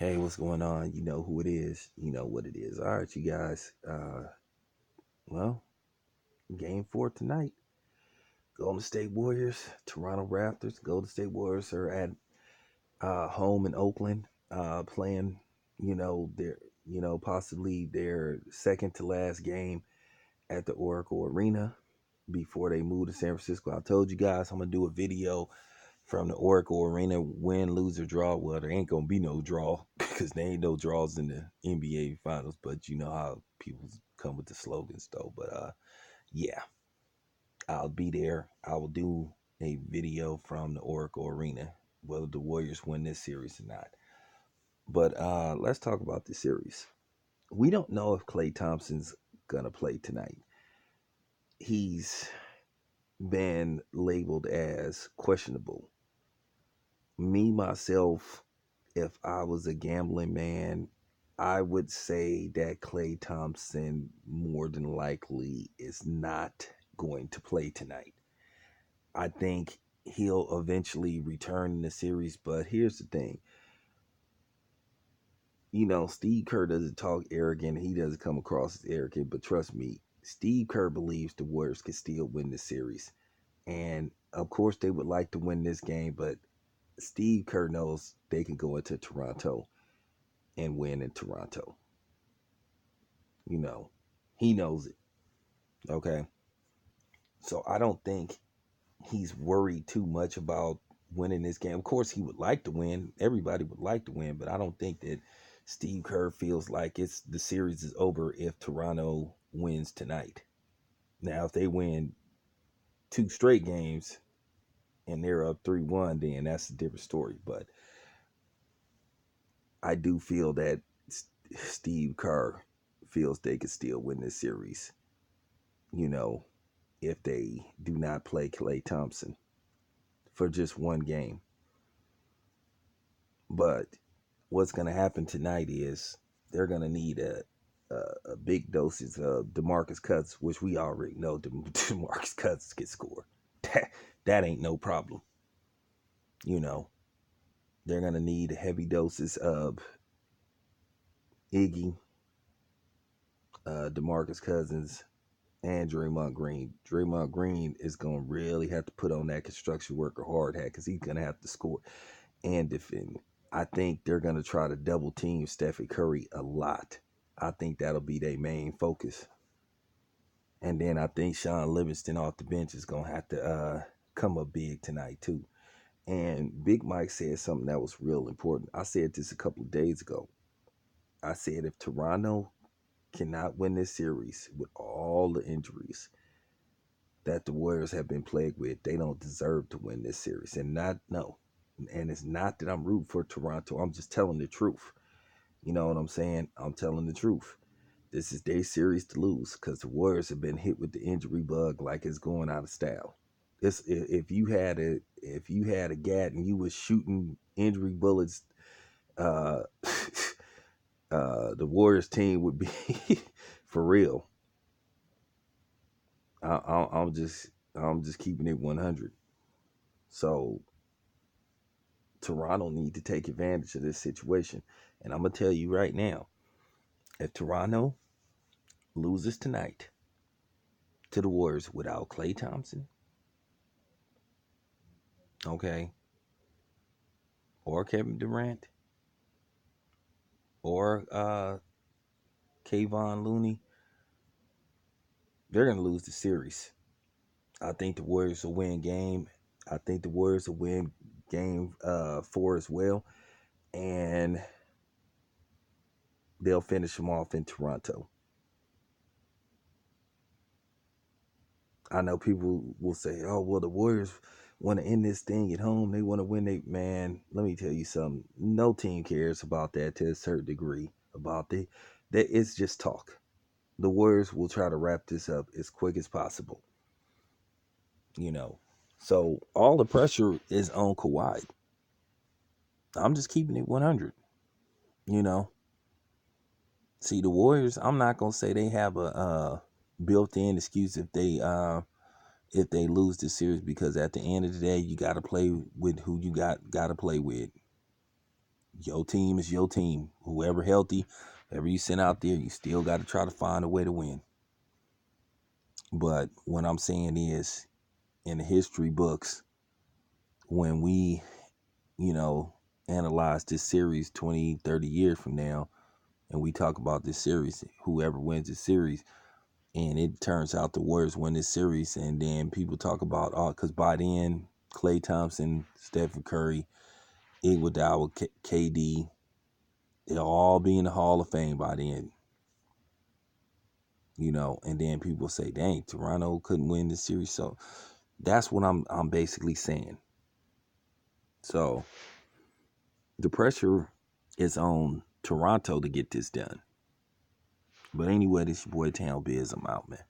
Hey, what's going on? You know who it is. You know what it is. All right, you guys. Well, game 4 tonight. Golden State Warriors, Toronto Raptors. Golden State Warriors are at home in Oakland, playing. Their possibly their second to last game at the Oracle Arena before they move to San Francisco. I told you guys I'm gonna do a video from the Oracle Arena, win, lose, or draw. Well, there ain't gonna be no draw because there ain't no draws in the NBA Finals. But you know how people come with the slogans, though. But yeah, I'll be there. I will do a video from the Oracle Arena, whether the Warriors win this series or not. But let's talk about the series. We don't know if Klay Thompson's gonna play tonight. He's been labeled as questionable. Me myself, if I was a gambling man, I would say that Klay Thompson more than likely is not going to play tonight. I think he'll eventually return in the series, but here's the thing. Steve Kerr doesn't talk arrogant. He doesn't come across as arrogant, but trust me, Steve Kerr believes the Warriors can still win the series. And of course, they would like to win this game, but Steve Kerr knows they can go into Toronto and win in Toronto. You know, he knows it. Okay. So I don't think he's worried too much about winning this game. Of course, he would like to win. Everybody would like to win, but I don't think that Steve Kerr feels like the series is over if Toronto wins tonight. Now, if they win two straight games and they're up 3-1, then that's a different story. But I do feel that Steve Kerr feels they could still win this series. You know, if they do not play Klay Thompson for just one game. But what's going to happen tonight is they're going to need a big dosage of DeMarcus Cousins, which we already know DeMarcus Cousins can score. That ain't no problem. You know, they're going to need heavy doses of Iggy, DeMarcus Cousins, and Draymond Green. Draymond Green is going to really have to put on that construction worker hard hat because he's going to have to score and defend. I think they're going to try to double team Stephen Curry a lot. I think that'll be their main focus. And then I think Sean Livingston off the bench is going to have to come up big tonight too. And Big Mike said something that was real important. I said this a couple of days ago. I said if Toronto cannot win this series with all the injuries that the Warriors have been plagued with, they don't deserve to win this series. And it's not that I'm rooting for Toronto. I'm just telling the truth. You know what I'm saying? I'm telling the truth. This is their series to lose because the Warriors have been hit with the injury bug like it's going out of style. If you had a gat and you was shooting injury bullets, uh, the Warriors team would be for real. I'm just keeping it 100. So Toronto need to take advantage of this situation, and I'm gonna tell you right now, if Toronto loses tonight to the Warriors without Klay Thompson, okay, or Kevin Durant, or Kayvon Looney, they're gonna lose the series. I think the Warriors will win game. I think the Warriors will win game 4 as well, and they'll finish them off in Toronto. I know people will say, "Oh, well, the Warriors want to end this thing at home. They want to win." Man, let me tell you something. No team cares about that to a certain degree. That it's just talk. The Warriors will try to wrap this up as quick as possible. You know, so all the pressure is on Kawhi. I'm just keeping it 100. You know, see the Warriors. I'm not gonna say they have a built-in excuse if they lose this series, because at the end of the day, you got to play with who you got to play with. Your team is your team. Whoever healthy, whoever you send out there, you still got to try to find a way to win. But what I'm saying is, in the history books, when we, you know, analyze this series 20, 30 years from now, and we talk about this series, whoever wins this series, and it turns out the Warriors win this series, and then people talk about, because by then, Klay Thompson, Stephen Curry, Iguodala, KD, they'll all be in the Hall of Fame by then. You know, and then people say, dang, Toronto couldn't win this series. So that's what I'm basically saying. So the pressure is on Toronto to get this done. But anyway, this your boy Town Biz. I'm out, man.